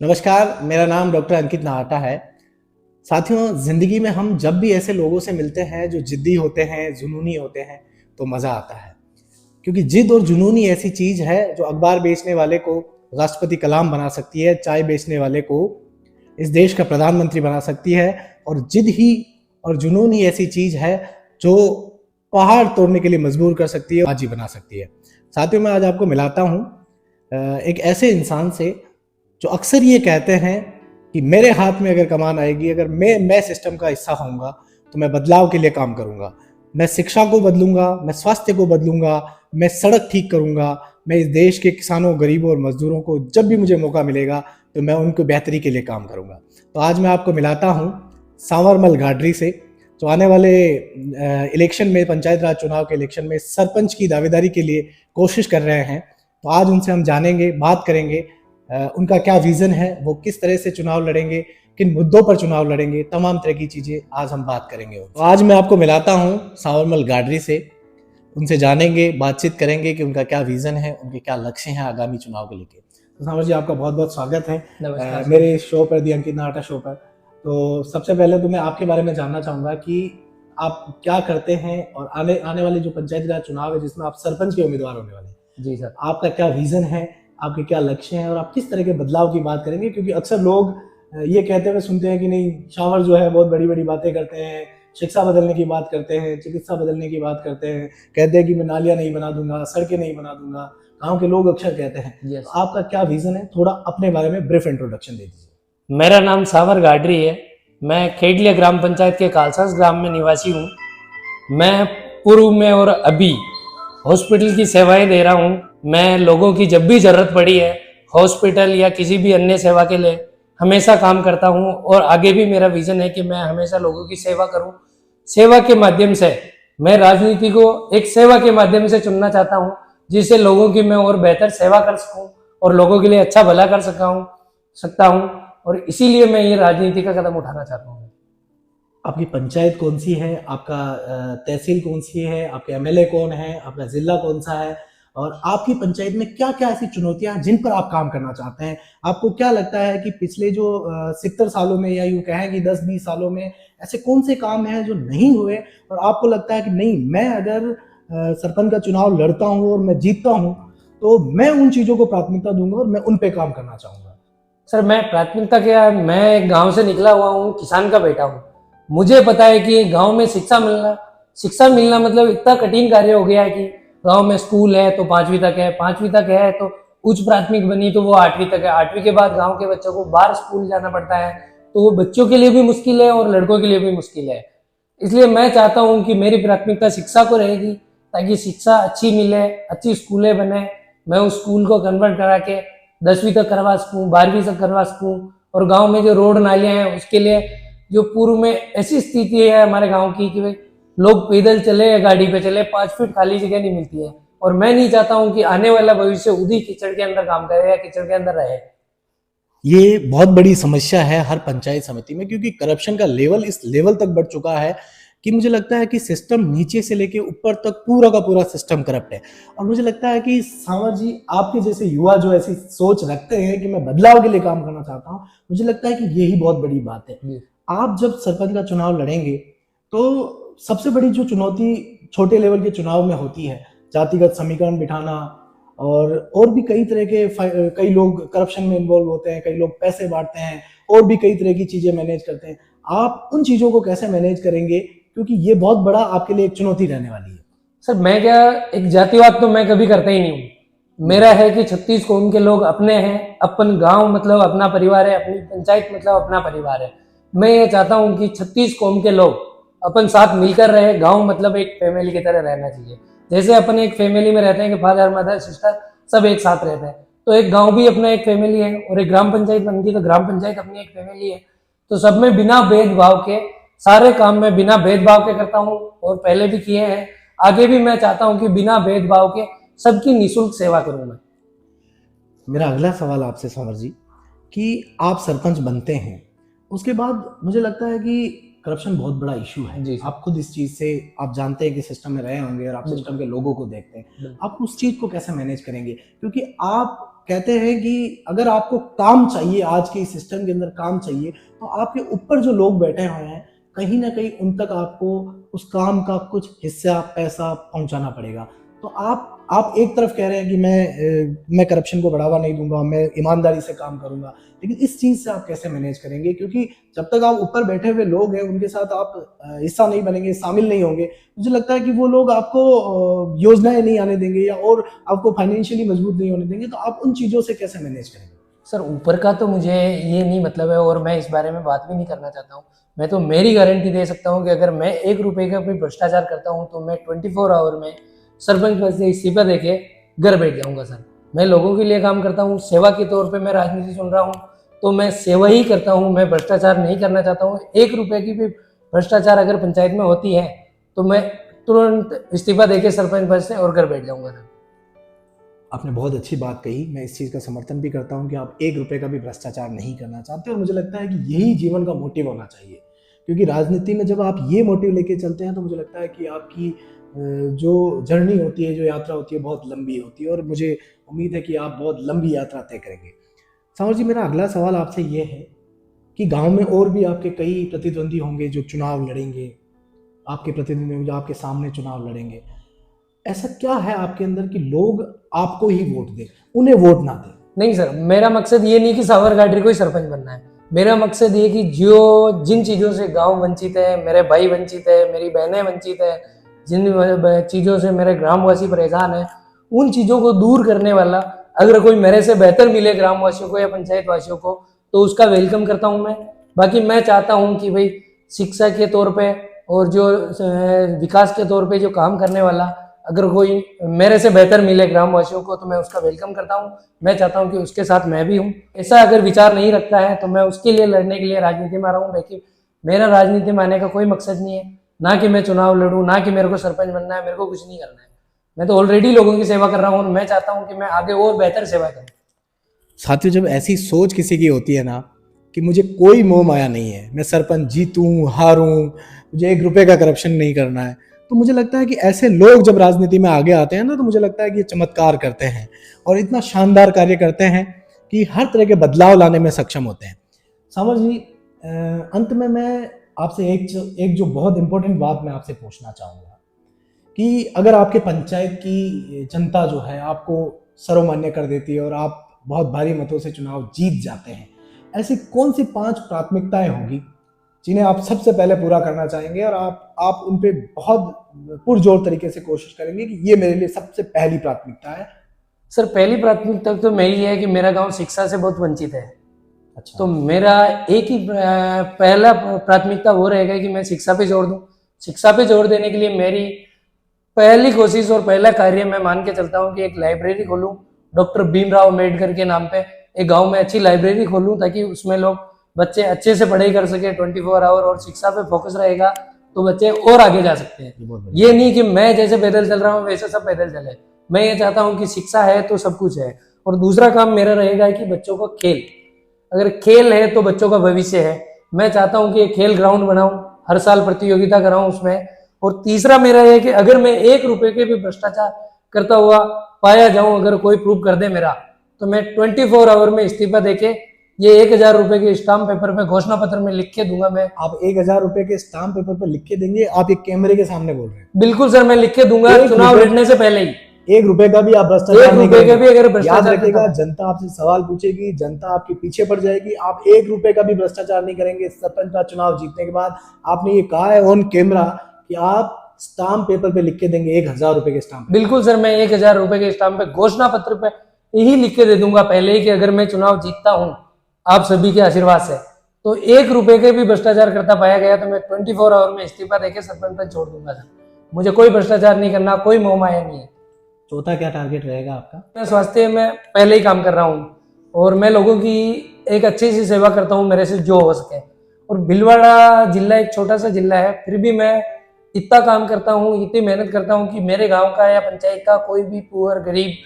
नमस्कार, मेरा नाम डॉक्टर अंकित नाहटा है। साथियों, ज़िंदगी में हम जब भी ऐसे लोगों से मिलते हैं जो ज़िद्दी होते हैं, जुनूनी होते हैं, तो मज़ा आता है। क्योंकि ज़िद और जुनून ही ऐसी चीज़ है जो अखबार बेचने वाले को राष्ट्रपति कलाम बना सकती है, चाय बेचने वाले को इस देश का प्रधानमंत्री बना सकती है और ज़िद ही और जुनून ही ऐसी चीज़ है जो पहाड़ तोड़ने के लिए मजबूर कर सकती है, बाजी बना सकती है। साथियों, मैं आज आपको मिलाता हूँ एक ऐसे इंसान से जो अक्सर ये कहते हैं कि मेरे हाथ में अगर कमान आएगी, अगर मैं सिस्टम का हिस्सा होऊंगा तो मैं बदलाव के लिए काम करूंगा। मैं शिक्षा को बदलूंगा, मैं स्वास्थ्य को बदलूंगा, मैं सड़क ठीक करूंगा, मैं इस देश के किसानों, गरीबों और मजदूरों को जब भी मुझे मौका मिलेगा तो मैं उनको बेहतरी के लिए काम करूंगा। तो आज मैं आपको मिलाता हूँ सांवरमल गाडरी से, जो आने वाले इलेक्शन में, पंचायत राज चुनाव के इलेक्शन में सरपंच की दावेदारी के लिए कोशिश कर रहे हैं। तो आज उनसे हम जानेंगे, बात करेंगे उनका क्या विजन है, वो किस तरह से चुनाव लड़ेंगे, किन मुद्दों पर चुनाव लड़ेंगे, तमाम तरह की चीजें आज हम बात करेंगे। तो आज मैं आपको मिलाता हूं सांवरमल गाडरी से, उनसे जानेंगे, बातचीत करेंगे कि उनका क्या विजन है, उनके क्या लक्ष्य हैं आगामी चुनाव को लेकर। तो सांवर जी, आपका बहुत बहुत स्वागत है मेरे शो पर, दी अंकित नाहटा शो पर। तो सबसे पहले तो मैं आपके बारे में जानना चाहूंगा कि आप क्या करते हैं और आने आने वाले जो पंचायती राज चुनाव है जिसमें आप सरपंच के उम्मीदवार होने वाले हैं, जी सर, आपका क्या विजन है, आपके क्या लक्ष्य हैं और आप किस तरह के बदलाव की बात करेंगे? क्योंकि अक्सर लोग ये कहते हुए सुनते हैं कि नहीं, शावर जो है बहुत बड़ी बड़ी बातें करते हैं, शिक्षा बदलने की बात करते हैं, चिकित्सा बदलने की बात करते हैं, कहते हैं कि मैं नालियां नहीं बना दूंगा, सड़कें नहीं बना दूंगा, गांव के लोग अक्सर कहते हैं। यस। तो आपका क्या विजन है, थोड़ा अपने बारे में ब्रीफ इंट्रोडक्शन दे दीजिए। मेरा नाम सावर गाडरी है। मैं खेडलिया ग्राम पंचायत के कालसास ग्राम में निवासी हूँ। मैं पूर्व में और अभी हॉस्पिटल की सेवाएं दे रहा हूँ। मैं लोगों की जब भी ज़रूरत पड़ी है, हॉस्पिटल या किसी भी अन्य सेवा के लिए हमेशा काम करता हूँ और आगे भी मेरा विजन है कि मैं हमेशा लोगों की सेवा करूँ। सेवा के माध्यम से मैं राजनीति को एक सेवा के माध्यम से चुनना चाहता हूँ, जिससे लोगों की मैं और बेहतर सेवा कर सकूँ और लोगों के लिए अच्छा भला कर सकता हूँ और इसीलिए मैं ये राजनीति का कदम उठाना चाहता हूँ। आपकी पंचायत कौन सी है, आपका तहसील कौन सी है, आपके एमएलए कौन है, आपका जिला कौन सा है और आपकी पंचायत में क्या क्या ऐसी चुनौतियां हैं जिन पर आप काम करना चाहते हैं? आपको क्या लगता है कि पिछले जो 70 सालों में, या यूं कहें कि 10-20 सालों में ऐसे कौन से काम हैं जो नहीं हुए और आपको लगता है कि नहीं, मैं अगर सरपंच का चुनाव लड़ता हूं और मैं जीतता हूं तो मैं उन चीजों को प्राथमिकता दूंगा और मैं उन पे काम करना चाहूंगा? सर, मैं प्राथमिकता क्या, मैं एक गांव से निकला हुआ हूँ, किसान का बेटा हूँ। मुझे पता है कि गांव में शिक्षा मिलना मतलब इतना कठिन कार्य हो गया है कि गांव में स्कूल है तो 5वीं तक है, 5वीं तक है तो उच्च प्राथमिक बनी तो वो 8वीं तक है, 8वीं के बाद गांव के बच्चों को बाहर स्कूल जाना पड़ता है, तो वो बच्चों के लिए भी मुश्किल है और लड़कों के लिए भी मुश्किल है। इसलिए मैं चाहता हूँ कि मेरी प्राथमिकता शिक्षा को रहेगी, ताकि शिक्षा अच्छी मिले, अच्छी स्कूलें बने, मैं उस स्कूल को कन्वर्ट करा के 10वीं तक करवा सकूँ, 12वीं तक करवा सकूँ। और गांव में जो रोड नालियां हैं उसके लिए, जो पूर्व में ऐसी स्थिति है हमारे गांव की कि लोग पैदल चले या गाड़ी पे चले, 5 फीट खाली जगह नहीं मिलती है और मैं नहीं चाहता हूँ कि आने वाला भविष्य उसी कीचड़ के अंदर काम करे या कीचड़ के अंदर रहे। ये बहुत बड़ी समस्या है हर पंचायत समिति में, क्योंकि करप्शन का लेवल इस लेवल तक बढ़ चुका है कि मुझे लगता है कि सिस्टम नीचे से लेके ऊपर तक पूरा का पूरा सिस्टम करप्ट है। और मुझे लगता है कि सांवर जी, आपके जैसे युवा जो ऐसी सोच रखते हैं कि मैं बदलाव के लिए काम करना चाहता हूँ, मुझे लगता है कि यही बहुत बड़ी बात है। आप जब सरपंच का चुनाव लड़ेंगे तो सबसे बड़ी जो चुनौती छोटे लेवल के चुनाव में होती है, जातिगत समीकरण बिठाना और भी कई तरह के कई लोग करप्शन में इन्वॉल्व होते हैं, कई लोग पैसे बांटते हैं और भी कई तरह की चीजें मैनेज करते हैं। आप उन चीजों को कैसे मैनेज करेंगे, क्योंकि ये बहुत बड़ा आपके लिए एक चुनौती रहने वाली है? सर, मैं क्या, एक जातिवाद तो मैं कभी करता ही नहीं हूँ। मेरा है कि 36 कौम के लोग अपने हैं, अपन गांव मतलब अपना परिवार है, अपनी पंचायत मतलब अपना परिवार है। मैं ये चाहता हूँ कि 36 कौम के लोग अपन साथ मिलकर रहे, गांव मतलब एक फैमिली की तरह रहना चाहिए। जैसे अपन एक फैमिली में रहते हैं कि फादर मदर सिस्टर सब एक साथ रहते हैं, तो एक गांव भी अपना एक फैमिली है और एक ग्राम पंचायत बनती है तो ग्राम पंचायत अपनी एक फैमिली है। तो सब में बिना भेदभाव के, सारे काम में बिना भेदभाव के करता हूँ और पहले भी किए हैं, आगे भी मैं चाहता हूँ कि बिना भेदभाव के सबकी निःशुल्क सेवा करूँ मैं। मेरा अगला सवाल आपसे सांवर जी, कि आप सरपंच बनते हैं, उसके बाद मुझे लगता है कि करप्शन बहुत बड़ा इशू है। जी आप खुद इस चीज से, आप जानते हैं कि सिस्टम में रहे होंगे और आप सिस्टम के लोगों को देखते हैं, बिल्कुल। आप उस चीज को कैसे मैनेज करेंगे? क्योंकि आप कहते हैं कि अगर आपको काम चाहिए, आज के सिस्टम के अंदर काम चाहिए, तो आपके ऊपर जो लोग बैठे हुए हैं कहीं ना कहीं उन तक आपको उस काम का कुछ हिस्सा पैसा पहुंचाना पड़ेगा। तो आप एक तरफ कह रहे हैं कि मैं करप्शन को बढ़ावा नहीं दूंगा, मैं ईमानदारी से काम करूंगा, लेकिन इस चीज से आप कैसे मैनेज करेंगे? क्योंकि जब तक आप ऊपर बैठे हुए लोग हैं उनके साथ आप हिस्सा नहीं बनेंगे, शामिल नहीं होंगे, मुझे लगता है कि वो लोग आपको योजनाएं नहीं आने देंगे या और आपको फाइनेंशियली मजबूत नहीं होने देंगे। तो आप उन चीजों से कैसे मैनेज करेंगे? सर ऊपर का तो मुझे ये नहीं मतलब है, और मैं इस बारे में बात भी नहीं करना चाहता हूँ। मैं तो मेरी गारंटी दे सकता हूँ कि अगर मैं 1 रुपए का भी भ्रष्टाचार करता हूँ तो मैं 24 आवर में सरपंच पद से इस्तीफा देके घर बैठ जाऊंगा। सर मैं लोगों के लिए काम करता हूँ, सेवा के तौर पे मैं राजनीति सुन रहा हूँ, तो मैं सेवा ही करता हूँ, मैं भ्रष्टाचार नहीं करना चाहता हूँ। 1 रुपए की भी भ्रष्टाचार अगर पंचायत में होती है तो मैं तुरंत इस्तीफा देके सरपंच पद से और घर बैठ जाऊंगा। सर आपने बहुत अच्छी बात कही, मैं इस चीज़ का समर्थन भी करता हूं कि आप 1 रुपए का भी भ्रष्टाचार नहीं करना चाहते, और मुझे लगता है कि यही जीवन का मोटिव होना चाहिए। क्योंकि राजनीति में जब आप ये मोटिव लेके चलते हैं तो मुझे लगता है कि आपकी जो जर्नी होती है, जो यात्रा होती है, बहुत लंबी होती है, और मुझे उम्मीद है कि आप बहुत लंबी यात्रा तय करेंगे। सावर जी, मेरा अगला सवाल आपसे ये है कि गांव में और भी आपके कई प्रतिद्वंदी होंगे जो चुनाव लड़ेंगे, आपके प्रतिद्वंदी होंगे जो आपके सामने चुनाव लड़ेंगे। ऐसा क्या है आपके अंदर कि लोग आपको ही वोट दें, उन्हें वोट ना दें? नहीं सर, मेरा मकसद ये नहीं कि सावर गाडरी को ही सरपंच बनना है। मेरा मकसद ये कि जो जिन चीज़ों से गांव वंचित है, मेरे भाई वंचित है, मेरी बहनें वंचित है, जिन चीज़ों से मेरे ग्रामवासी परेशान है, उन चीज़ों को दूर करने वाला अगर कोई मेरे से बेहतर मिले ग्रामवासियों को या पंचायत वासियों को तो उसका वेलकम करता हूँ मैं। बाकी मैं चाहता हूँ कि भाई शिक्षा के तौर पे और जो विकास के तौर पे जो काम करने वाला अगर कोई मेरे से बेहतर मिले ग्रामवासियों को तो मैं उसका वेलकम करता हूँ। मैं चाहता हूँ कि उसके साथ मैं भी हूँ। ऐसा अगर विचार नहीं रखता है तो मैं उसके लिए लड़ने के लिए राजनीति में आ रहा हूँ। लेकिन मेरा राजनीति में आने का कोई मकसद नहीं है, ना कि मैं चुनाव लड़ूँ, ना कि मेरे को सरपंच बनना है, मेरे को कुछ नहीं करना है। मैं तो ऑलरेडी लोगों की सेवा कर रहा हूँ और मैं चाहता हूँ कि मैं आगे और बेहतर सेवा करूँ। साथियों, जब ऐसी सोच किसी की होती है ना कि मुझे कोई मोह माया नहीं है, मैं सरपंच जीतूं हारूं, मुझे 1 रुपए का करप्शन नहीं करना है, तो मुझे लगता है कि ऐसे लोग जब राजनीति में आगे आते हैं ना तो मुझे लगता है कि ये चमत्कार करते हैं और इतना शानदार कार्य करते हैं कि हर तरह के बदलाव लाने में सक्षम होते हैं। सावर जी, अंत में मैं आपसे एक जो बहुत इंपॉर्टेंट बात मैं आपसे पूछना चाहूँगा कि अगर आपके पंचायत की जनता जो है आपको सर्वमान्य कर देती है और आप बहुत भारी मतों से चुनाव जीत जाते हैं, ऐसी कौन सी 5 प्राथमिकताएं होगी जिन्हें आप सबसे पहले पूरा करना चाहेंगे और आप उन पे बहुत पुरजोर तरीके से कोशिश करेंगे कि ये मेरे लिए सबसे पहली प्राथमिकता है? सर पहली प्राथमिकता तो मेरी है कि मेरा गांव शिक्षा से बहुत वंचित है। अच्छा। तो मेरा एक ही पहला प्राथमिकता वो रहेगा कि मैं शिक्षा पे जोर दूं। शिक्षा पे जोर देने के लिए मेरी पहली कोशिश और पहला कार्य मैं मान के चलता हूं कि एक लाइब्रेरी खोलूं, डॉक्टर भीमराव अम्बेडकर के नाम पे एक गांव में अच्छी लाइब्रेरी खोलूं ताकि उसमें लोग बच्चे अच्छे से पढ़ाई कर सके 24 आवर, और शिक्षा पे फोकस रहेगा तो बच्चे और आगे जा सकते हैं। ये नहीं कि मैं जैसे पैदल चल रहा हूँ वैसे सब पैदल चले। मैं ये चाहता हूँ कि शिक्षा है तो सब कुछ है। और दूसरा काम मेरा रहेगा कि बच्चों को खेल, अगर खेल है तो बच्चों का भविष्य है। मैं चाहता हूँ कि खेल ग्राउंड बनाऊं, हर साल प्रतियोगिता कराऊं उसमें। और तीसरा मेरा है कि अगर मैं 1 रुपए के भी भ्रष्टाचार करता हुआ पाया जाऊं, अगर कोई प्रूव कर दे मेरा, तो मैं 24 आवर में इस्तीफा देके ये 1000 रुपए के स्टाम्प पेपर में घोषणा पत्र में लिख के दूंगा। मैं आप 1000 रुपए के स्टाम्प पेपर पर लिख के देंगे? आप एक कैमरे के सामने बोल रहे हैं? बिल्कुल सर, मैं लिख के दूंगा चुनाव लड़ने से पहले ही। 1 रुपए का भी आप भ्रष्टाचार नहीं करेंगे? 1 रुपए का भी अगर याद भ्रष्टाचार रखिएगा, जनता आपसे सवाल पूछेगी, जनता आपके पीछे पड़ जाएगी, आप 1 रुपए का भी भ्रष्टाचार नहीं करेंगे सरपंच का चुनाव जीतने के बाद। आपने ये कहा है ऑन कैमरा कि आप स्टाम्प पेपर पे लिख के देंगे 1000 रुपए के स्टाम्प। बिल्कुल सर, मैं 1000 रुपए के स्टाम्प पे घोषणा पत्र पे यही लिख के दे दूंगा पहले ही कि अगर मैं चुनाव जीतता हूँ आप सभी के आशीर्वाद से, तो 1 रुपए के भी भ्रष्टाचार करता पाया गया तो मैं 24 आवर में इस्तीफा देके सरपंच पद छोड़ दूंगा सर। मुझे कोई भ्रष्टाचार नहीं करना, कोई मोह माया नहीं है। चौथा क्या टारगेट रहेगा आपका? मैं स्वास्थ्य में पहले ही काम कर रहा हूँ और मैं लोगों की एक अच्छी सी सेवा करता हूँ मेरे से जो हो सके। और भीलवाड़ा जिला एक छोटा सा जिला है, फिर भी मैं इतना काम करता हूँ, इतनी मेहनत करता हूँ कि मेरे गांव का या पंचायत का कोई भी पुअर, गरीब,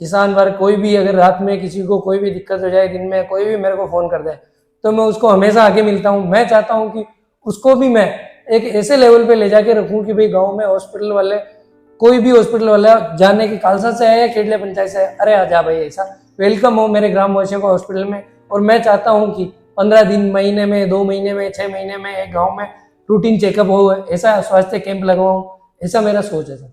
किसान वर्ग, कोई भी अगर रात में किसी को कोई भी दिक्कत हो जाए, दिन में कोई भी मेरे को फोन कर दे तो मैं उसको हमेशा आगे मिलता हूँ। मैं चाहता हूँ कि उसको भी मैं एक ऐसे लेवल पे ले जाके रखूँ कि भाई गाँव में हॉस्पिटल वाले, कोई भी हॉस्पिटल वाला जानने की खालसा से है या खेड़ले पंचायत से है, अरे आ जा भाई ऐसा, वेलकम हो मेरे ग्रामवासियों को हॉस्पिटल में। और मैं चाहता हूँ कि 15 दिन, महीने में, 2 महीने में, 6 महीने में एक गांव में रूटीन चेकअप हो, ऐसा स्वास्थ्य कैंप लगवाऊं, ऐसा मेरा सोच है सर।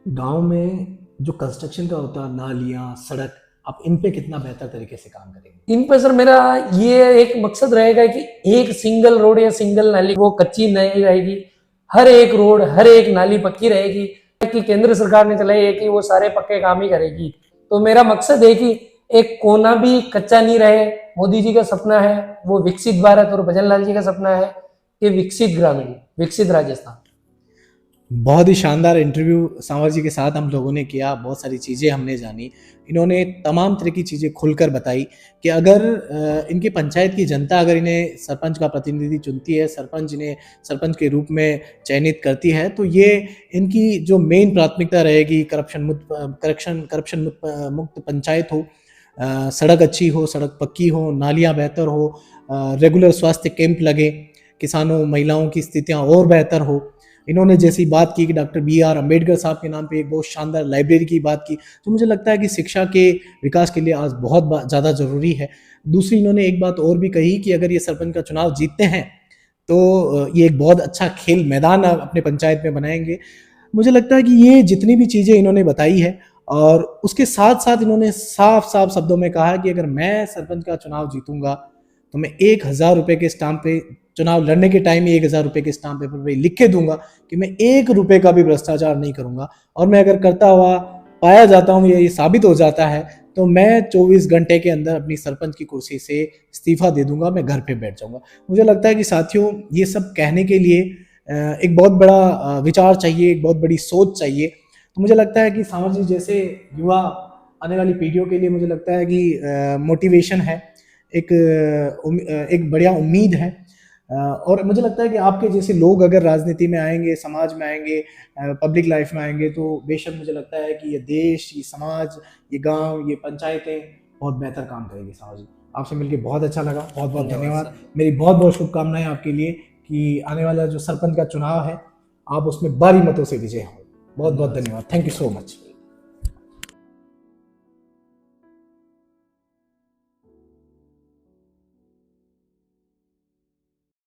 गांव में जो कंस्ट्रक्शन का होता है, नालियां, सड़क, आप इन पे कितना बेहतर तरीके से काम करेंगे? इन पर सर मेरा ये एक मकसद रहेगा कि एक सिंगल रोड या सिंगल नाली वो कच्ची नहीं रहेगी, हर एक रोड, हर एक नाली पक्की रहेगी। कि केंद्र सरकार ने चलाई है कि वो सारे पक्के काम ही करेगी, तो मेरा मकसद है कि एक कोना भी कच्चा नहीं रहे। मोदी जी का सपना है वो विकसित भारत, और भजन लाल जी का सपना है कि विकसित ग्रामीण, विकसित राजस्थान। बहुत ही शानदार इंटरव्यू सांवर जी के साथ हम लोगों ने किया, बहुत सारी चीज़ें हमने जानी। इन्होंने तमाम तरह की चीज़ें खुलकर बताई कि अगर इनकी पंचायत की जनता अगर इन्हें सरपंच का प्रतिनिधि चुनती है, सरपंच इन्हें सरपंच के रूप में चयनित करती है, तो ये इनकी जो मेन प्राथमिकता रहेगी करप्शन मुक्त पंचायत हो, सड़क अच्छी हो, सड़क पक्की हो, नालियाँ बेहतर हो, रेगुलर स्वास्थ्य कैंप लगे, किसानों महिलाओं की स्थितियाँ और बेहतर हो। इन्होंने जैसी बात की कि डॉक्टर BR अम्बेडकर साहब के नाम पे एक बहुत शानदार लाइब्रेरी की बात की, तो मुझे लगता है कि शिक्षा के विकास के लिए आज बहुत ज़्यादा ज़रूरी है। दूसरी इन्होंने एक बात और भी कही कि अगर ये सरपंच का चुनाव जीतते हैं तो ये एक बहुत अच्छा खेल मैदान अपने पंचायत में बनाएंगे। मुझे लगता है कि ये जितनी भी चीज़ें इन्होंने बताई है, और उसके साथ साथ इन्होंने साफ साफ शब्दों में कहा कि अगर मैं सरपंच का चुनाव जीतूंगा तो मैं 1,000 रुपये के स्टाम्प पे, चुनाव लड़ने के टाइम ही 1,000 रुपये के स्टाम्प पेपर पे लिख के दूंगा कि मैं 1 रुपये का भी भ्रष्टाचार नहीं करूंगा, और मैं अगर करता हुआ पाया जाता हूँ या ये साबित हो जाता है तो मैं 24 घंटे के अंदर अपनी सरपंच की कुर्सी से इस्तीफा दे दूंगा, मैं घर पे बैठ जाऊंगा। मुझे लगता है कि साथियों, ये सब कहने के लिए एक बहुत बड़ा विचार चाहिए, एक बहुत बड़ी सोच चाहिए। तो मुझे लगता है कि सांवर जी जैसे युवा आने वाली पीढ़ियों के लिए मुझे लगता है कि मोटिवेशन है, एक बढ़िया उम्मीद है। और मुझे लगता है कि आपके जैसे लोग अगर राजनीति में आएंगे, समाज में आएंगे, पब्लिक लाइफ में आएंगे, तो बेशक मुझे लगता है कि ये देश, ये समाज, ये गांव, ये पंचायतें बहुत बेहतर काम करेंगी। सांवर जी, आपसे मिलकर बहुत अच्छा लगा, बहुत बहुत धन्यवाद। मेरी बहुत बहुत शुभकामनाएं आपके लिए कि आने वाला जो सरपंच का चुनाव है आप उसमें भारी मतों से विजय हो। बहुत बहुत धन्यवाद। Thank you so much.